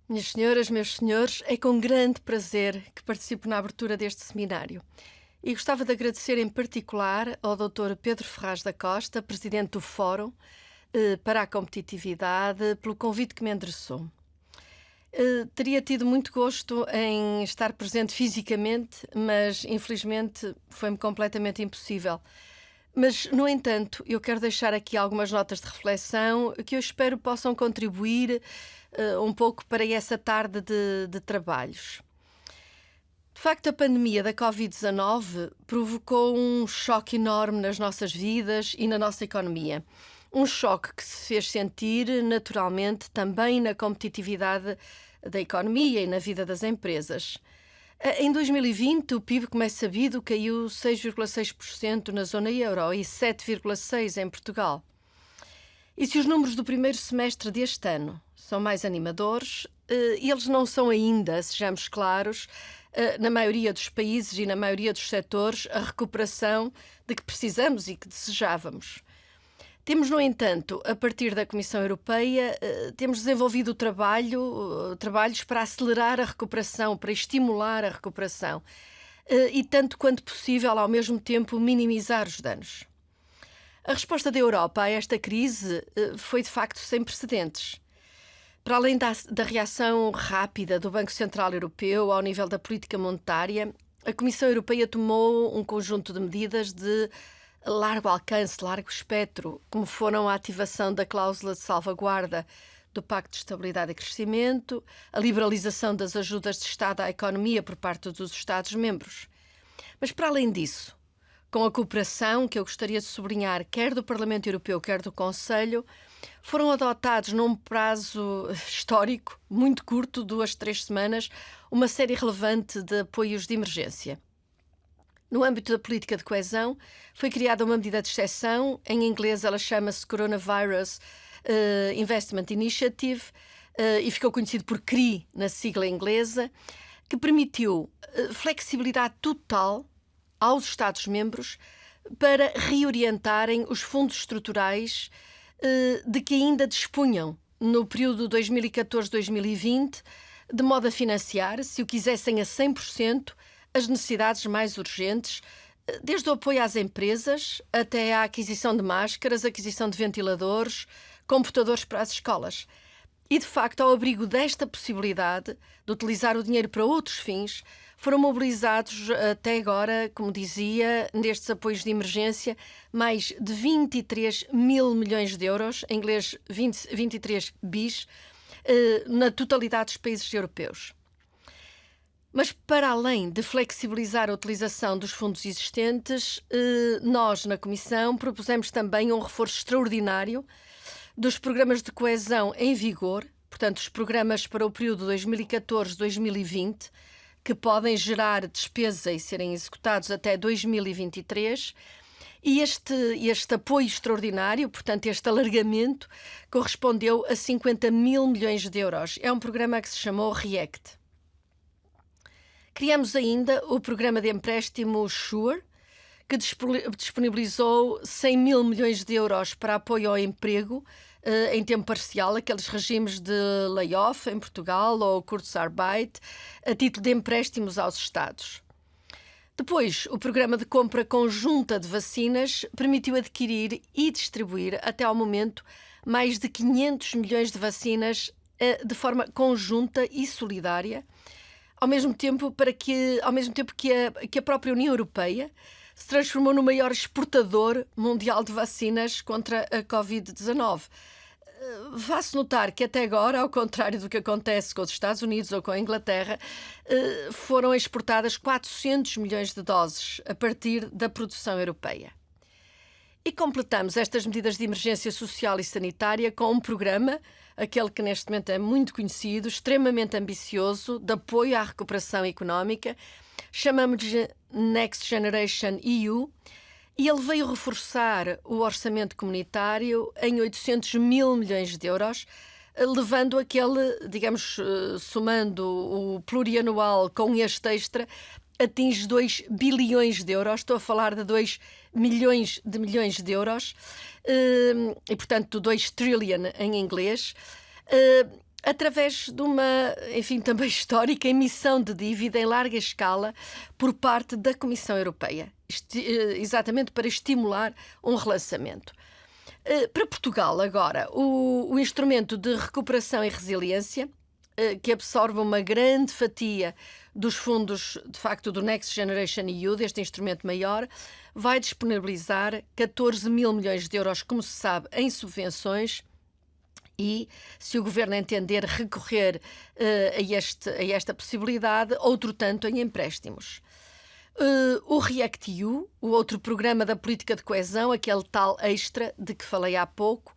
Minhas senhoras, meus senhores, é com grande prazer que participo na abertura deste seminário. E gostava de agradecer em particular ao Dr. Pedro Ferraz da Costa, Presidente do Fórum para a Competitividade, pelo convite que me endereçou. Teria tido muito gosto em estar presente fisicamente, mas infelizmente foi-me completamente impossível. Mas, no entanto, eu quero deixar aqui algumas notas de reflexão que eu espero possam contribuir um pouco para essa tarde de trabalhos. De facto, a pandemia da Covid-19 provocou um choque enorme nas nossas vidas e na nossa economia. Um choque que se fez sentir, naturalmente, também na competitividade da economia e na vida das empresas. Em 2020, o PIB, como é sabido, caiu 6,6% na zona euro e 7,6% em Portugal. E se os números do primeiro semestre deste ano são mais animadores, eles não são ainda, sejamos claros, na maioria dos países e na maioria dos setores, a recuperação de que precisamos e que desejávamos. Temos, no entanto, a partir da Comissão Europeia, temos desenvolvido trabalhos para acelerar a recuperação, para estimular a recuperação e, tanto quanto possível, ao mesmo tempo, minimizar os danos. A resposta da Europa a esta crise foi, de facto, sem precedentes. Para além da reação rápida do Banco Central Europeu ao nível da política monetária, a Comissão Europeia tomou um conjunto de medidas de largo alcance, largo espectro, como foram a ativação da cláusula de salvaguarda do Pacto de Estabilidade e Crescimento, a liberalização das ajudas de Estado à economia por parte dos Estados-membros. Mas, para além disso, com a cooperação que eu gostaria de sublinhar, quer do Parlamento Europeu, quer do Conselho, foram adotados num prazo histórico, muito curto, 2-3 semanas, uma série relevante de apoios de emergência. No âmbito da política de coesão, foi criada uma medida de exceção, em inglês ela chama-se Coronavirus Investment Initiative e ficou conhecido por CRI na sigla inglesa, que permitiu flexibilidade total aos Estados-membros para reorientarem os fundos estruturais de que ainda dispunham no período 2014-2020, de modo a financiar, se o quisessem a 100%, as necessidades mais urgentes, desde o apoio às empresas até à aquisição de máscaras, aquisição de ventiladores, computadores para as escolas. E, de facto, ao abrigo desta possibilidade de utilizar o dinheiro para outros fins, foram mobilizados até agora, como dizia, nestes apoios de emergência, mais de 23 mil milhões de euros, em inglês 23 bis, na totalidade dos países europeus. Mas, para além de flexibilizar a utilização dos fundos existentes, nós, na Comissão, propusemos também um reforço extraordinário dos programas de coesão em vigor, portanto, os programas para o período 2014-2020, que podem gerar despesa e serem executados até 2023, e este apoio extraordinário, portanto, este alargamento, correspondeu a 50 mil milhões de euros. É um programa que se chamou REACT. Criamos ainda o programa de empréstimo SURE, que disponibilizou 100 mil milhões de euros para apoio ao emprego em tempo parcial, aqueles regimes de layoff em Portugal ou Kurzarbeit, a título de empréstimos aos Estados. Depois, o programa de compra conjunta de vacinas permitiu adquirir e distribuir, até ao momento, mais de 500 milhões de vacinas de forma conjunta e solidária, ao mesmo tempo que a própria União Europeia se transformou no maior exportador mundial de vacinas contra a Covid-19. Vá-se notar que até agora, ao contrário do que acontece com os Estados Unidos ou com a Inglaterra, foram exportadas 400 milhões de doses a partir da produção europeia. E completamos estas medidas de emergência social e sanitária com um programa, aquele que neste momento é muito conhecido, extremamente ambicioso, de apoio à recuperação económica, chamamos-lhe Next Generation EU, e ele veio reforçar o orçamento comunitário em 800 mil milhões de euros, levando aquele, digamos, somando o plurianual com este extra, atinge 2 bilhões de euros, estou a falar de 2 milhões de euros, e portanto 2 trillion em inglês, através de uma, enfim, também histórica emissão de dívida em larga escala por parte da Comissão Europeia, exatamente para estimular um relançamento. Para Portugal, agora, o instrumento de recuperação e resiliência, que absorve uma grande fatia dos fundos, de facto, do Next Generation EU, deste instrumento maior, vai disponibilizar 14 mil milhões de euros, como se sabe, em subvenções e, se o Governo entender recorrer a esta possibilidade, outro tanto em empréstimos. O REACT-EU, o outro programa da política de coesão, aquele tal extra de que falei há pouco,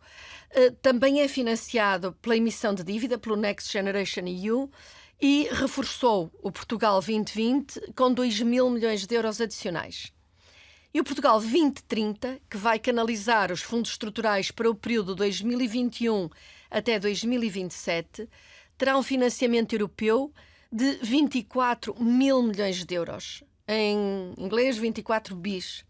também é financiado pela emissão de dívida, pelo Next Generation EU, e reforçou o Portugal 2020 com 2 mil milhões de euros adicionais. E o Portugal 2030, que vai canalizar os fundos estruturais para o período 2021 até 2027, terá um financiamento europeu de 24 mil milhões de euros. Em inglês, 24 bis.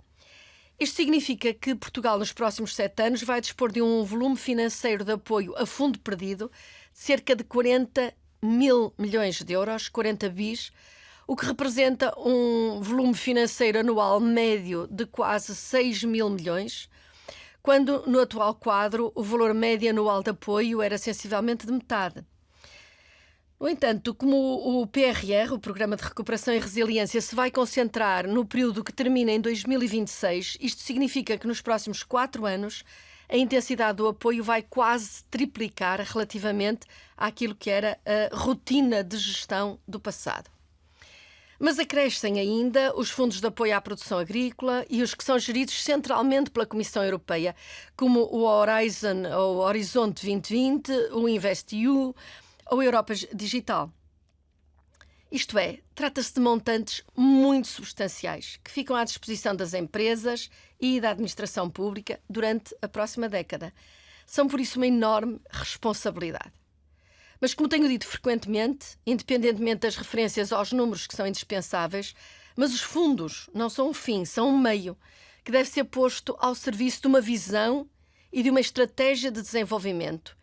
Isto significa que Portugal, nos próximos 7 anos, vai dispor de um volume financeiro de apoio a fundo perdido de cerca de 40 mil milhões de euros, 40 bis, o que representa um volume financeiro anual médio de quase 6 mil milhões, quando, no atual quadro, o valor médio anual de apoio era sensivelmente de metade. No entanto, como o PRR, o Programa de Recuperação e Resiliência, se vai concentrar no período que termina em 2026, isto significa que nos próximos 4 anos a intensidade do apoio vai quase triplicar relativamente àquilo que era a rotina de gestão do passado. Mas acrescem ainda os fundos de apoio à produção agrícola e os que são geridos centralmente pela Comissão Europeia, como o Horizon ou Horizonte 2020, o InvestEU, ou Europa Digital. Isto é, trata-se de montantes muito substanciais que ficam à disposição das empresas e da administração pública durante a próxima década. São, por isso, uma enorme responsabilidade. Mas, como tenho dito frequentemente, independentemente das referências aos números que são indispensáveis, mas os fundos não são um fim, são um meio que deve ser posto ao serviço de uma visão e de uma estratégia de desenvolvimento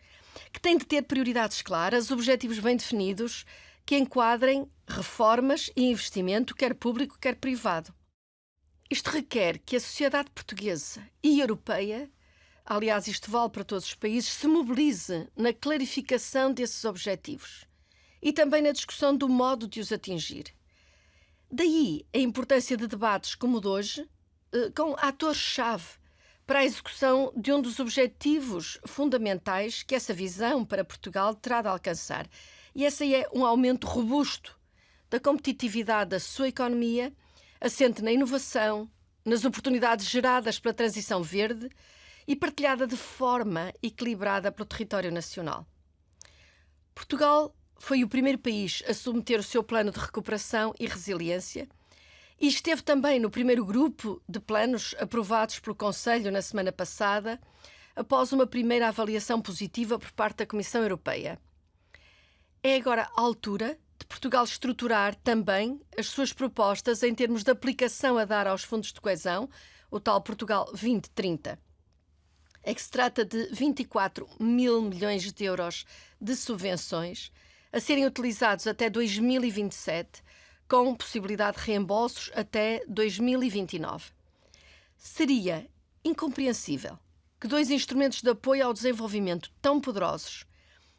que tem de ter prioridades claras, objetivos bem definidos, que enquadrem reformas e investimento, quer público, quer privado. Isto requer que a sociedade portuguesa e europeia, aliás, isto vale para todos os países, se mobilize na clarificação desses objetivos e também na discussão do modo de os atingir. Daí a importância de debates como o de hoje, com atores-chave para a execução de um dos objetivos fundamentais que essa visão para Portugal terá de alcançar. E essa é um aumento robusto da competitividade da sua economia, assente na inovação, nas oportunidades geradas pela transição verde e partilhada de forma equilibrada pelo território nacional. Portugal foi o primeiro país a submeter o seu plano de recuperação e resiliência e esteve também no primeiro grupo de planos aprovados pelo Conselho na semana passada, após uma primeira avaliação positiva por parte da Comissão Europeia. É agora a altura de Portugal estruturar também as suas propostas em termos de aplicação a dar aos fundos de coesão, o tal Portugal 2030. É que se trata de 24 mil milhões de euros de subvenções a serem utilizados até 2027, com possibilidade de reembolsos até 2029. Seria incompreensível que 2 instrumentos de apoio ao desenvolvimento tão poderosos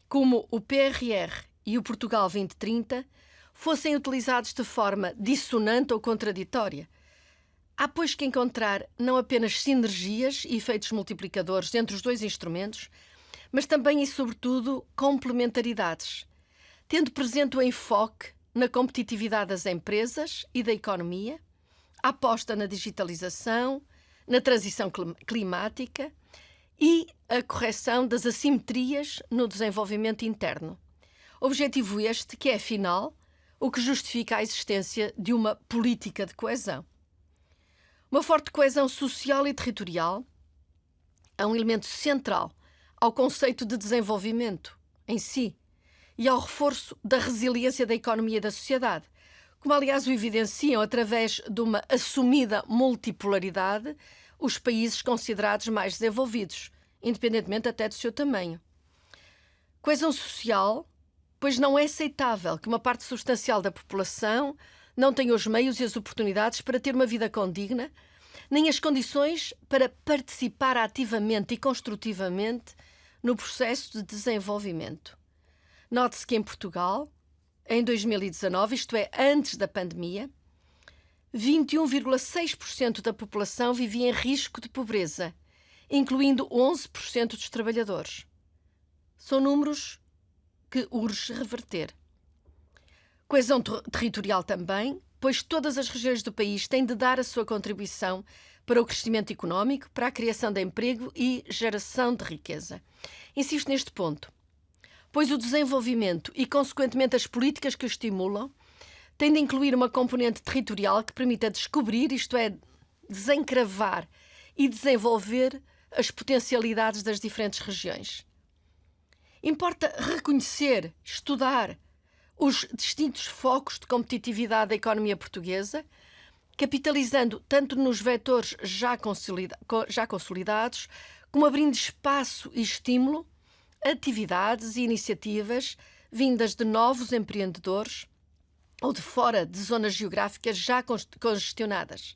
como o PRR e o Portugal 2030 fossem utilizados de forma dissonante ou contraditória. Há, pois, que encontrar não apenas sinergias e efeitos multiplicadores entre os 2 instrumentos, mas também e, sobretudo, complementaridades, tendo presente o enfoque na competitividade das empresas e da economia, a aposta na digitalização, na transição climática e a correção das assimetrias no desenvolvimento interno. Objetivo este que é, afinal, o que justifica a existência de uma política de coesão. Uma forte coesão social e territorial é um elemento central ao conceito de desenvolvimento em si e ao reforço da resiliência da economia e da sociedade, como aliás o evidenciam através de uma assumida multipolaridade os países considerados mais desenvolvidos, independentemente até do seu tamanho. Coesão social, pois não é aceitável que uma parte substancial da população não tenha os meios e as oportunidades para ter uma vida condigna, nem as condições para participar ativamente e construtivamente no processo de desenvolvimento. Note-se que em Portugal, em 2019, isto é, antes da pandemia, 21,6% da população vivia em risco de pobreza, incluindo 11% dos trabalhadores. São números que urge reverter. Coesão territorial também, pois todas as regiões do país têm de dar a sua contribuição para o crescimento económico, para a criação de emprego e geração de riqueza. Insisto neste ponto, pois o desenvolvimento e, consequentemente, as políticas que o estimulam têm de incluir uma componente territorial que permita descobrir, isto é, desencravar e desenvolver as potencialidades das diferentes regiões. Importa reconhecer, estudar os distintos focos de competitividade da economia portuguesa, capitalizando tanto nos vetores já consolidados, como abrindo espaço e estímulo a atividades e iniciativas vindas de novos empreendedores ou de fora de zonas geográficas já congestionadas.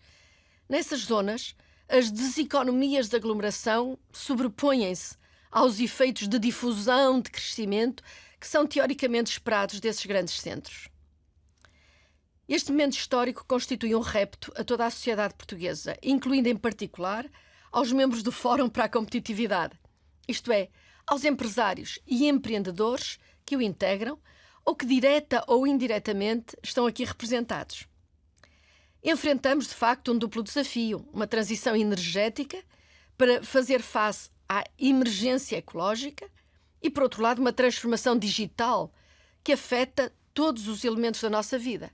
Nessas zonas, as deseconomias de aglomeração sobrepõem-se aos efeitos de difusão de crescimento que são teoricamente esperados desses grandes centros. Este momento histórico constitui um repto a toda a sociedade portuguesa, incluindo em particular aos membros do Fórum para a Competitividade, isto é, aos empresários e empreendedores que o integram ou que direta ou indiretamente estão aqui representados. Enfrentamos, de facto, um duplo desafio, uma transição energética para fazer face à emergência ecológica e, por outro lado, uma transformação digital que afeta todos os elementos da nossa vida.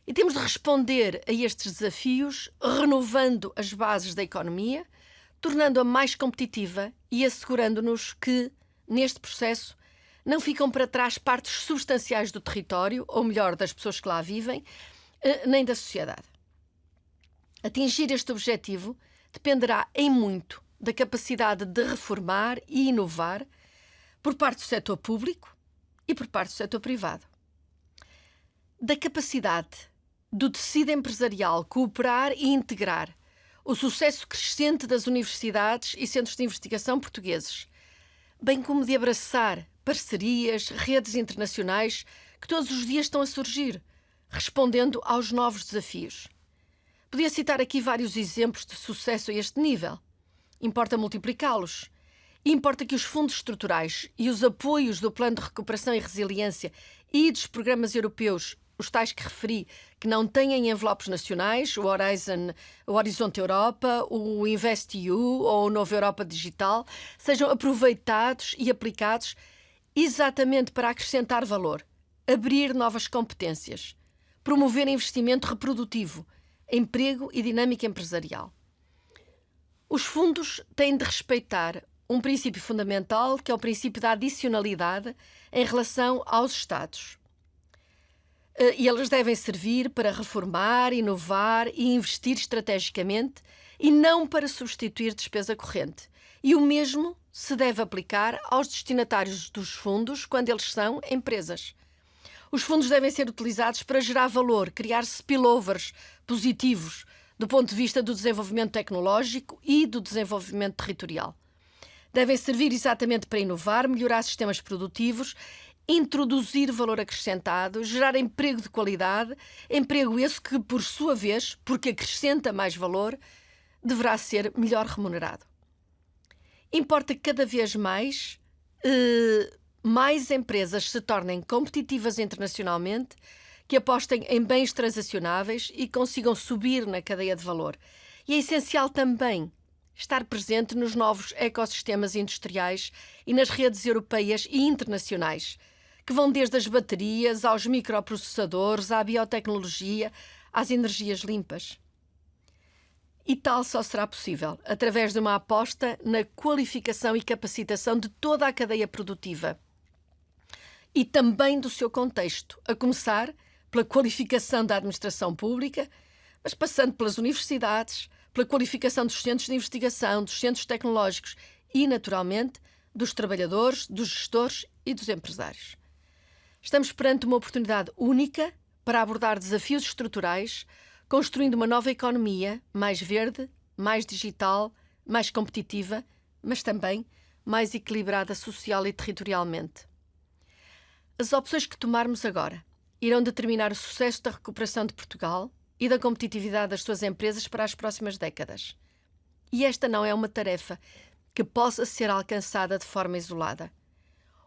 E temos de responder a estes desafios renovando as bases da economia, tornando-a mais competitiva e assegurando-nos que, neste processo, não ficam para trás partes substanciais do território, ou melhor, das pessoas que lá vivem, nem da sociedade. Atingir este objetivo dependerá em muito da capacidade de reformar e inovar por parte do setor público e por parte do setor privado. Da capacidade do tecido empresarial cooperar e integrar o sucesso crescente das universidades e centros de investigação portugueses, bem como de abraçar parcerias, redes internacionais que todos os dias estão a surgir, respondendo aos novos desafios. Podia citar aqui vários exemplos de sucesso a este nível. Importa multiplicá-los. E importa que os fundos estruturais e os apoios do Plano de Recuperação e Resiliência e dos programas europeus, os tais que referi, que não têm envelopes nacionais, o Horizonte Europa, o InvestEU ou o Novo Europa Digital, sejam aproveitados e aplicados exatamente para acrescentar valor, abrir novas competências, promover investimento reprodutivo, emprego e dinâmica empresarial. Os fundos têm de respeitar um princípio fundamental, que é o princípio da adicionalidade em relação aos Estados. E eles devem servir para reformar, inovar e investir estrategicamente e não para substituir despesa corrente. E o mesmo se deve aplicar aos destinatários dos fundos quando eles são empresas. Os fundos devem ser utilizados para gerar valor, criar spillovers positivos do ponto de vista do desenvolvimento tecnológico e do desenvolvimento territorial. Devem servir exatamente para inovar, melhorar sistemas produtivos, introduzir valor acrescentado, gerar emprego de qualidade, emprego esse que, por sua vez, porque acrescenta mais valor, deverá ser melhor remunerado. Importa que cada vez mais empresas se tornem competitivas internacionalmente, que apostem em bens transacionáveis e consigam subir na cadeia de valor. E é essencial também estar presente nos novos ecossistemas industriais e nas redes europeias e internacionais, que vão desde as baterias aos microprocessadores, à biotecnologia, às energias limpas. E tal só será possível através de uma aposta na qualificação e capacitação de toda a cadeia produtiva e também do seu contexto, a começar pela qualificação da administração pública, mas passando pelas universidades, pela qualificação dos centros de investigação, dos centros tecnológicos e, naturalmente, dos trabalhadores, dos gestores e dos empresários. Estamos perante uma oportunidade única para abordar desafios estruturais, construindo uma nova economia mais verde, mais digital, mais competitiva, mas também mais equilibrada social e territorialmente. As opções que tomarmos agora irão determinar o sucesso da recuperação de Portugal e da competitividade das suas empresas para as próximas décadas. E esta não é uma tarefa que possa ser alcançada de forma isolada.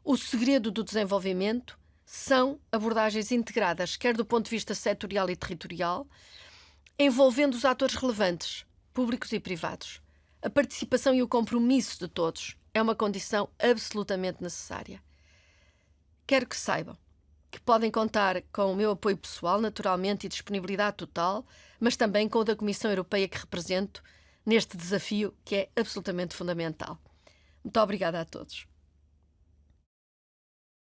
O segredo do desenvolvimento são abordagens integradas, quer do ponto de vista setorial e territorial, envolvendo os atores relevantes, públicos e privados. A participação e o compromisso de todos é uma condição absolutamente necessária. Quero que saibam que podem contar com o meu apoio pessoal, naturalmente, e disponibilidade total, mas também com o da Comissão Europeia que represento neste desafio que é absolutamente fundamental. Muito obrigada a todos.